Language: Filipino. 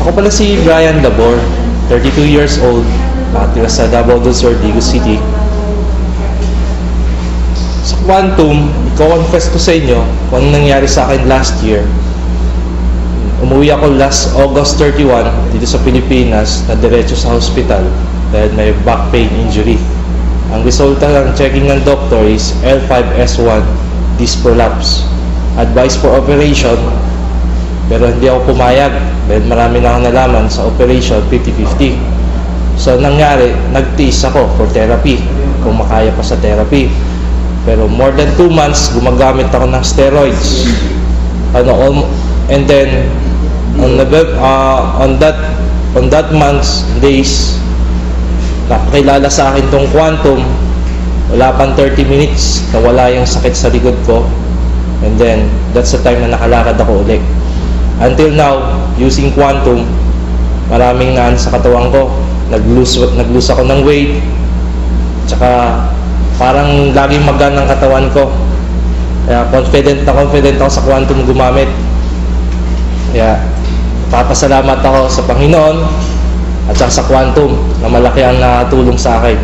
Ako pala si Brian Labor, 32 years old, nakatira sa Davao del Sur, Digo City. Sa Quantum, i-confess ko sa inyo kung anong nangyari sa akin last year. Umuwi ako last August 31 dito sa Pilipinas na diretso sa hospital dahil may back pain injury. Ang resulta ng checking ng doctor is L5-S1 disc prolapse. Advice for operation, pero hindi ako pumayag dahil marami na akong nalaman sa operation 50-50. So nangyari, nagtiis ako for therapy kung makaya pa sa therapy. Pero more than 2 months gumagamit ako ng steroids. And then on that month's days, nakakilala sa akin tong Quantum. Wala pang 30 minutes nawala yung sakit sa likod ko. And then that's the time na nakalakad ako ulit. Until now, using Quantum, maraming naan sa katawan ko. Nag-lose ako ng weight. Tsaka parang laging magaan ang katawan ko. Kaya confident ako sa Quantum gumamit. Kaya papasalamat ako sa Panginoon at saka sa Quantum na malaki ang natulong sa akin.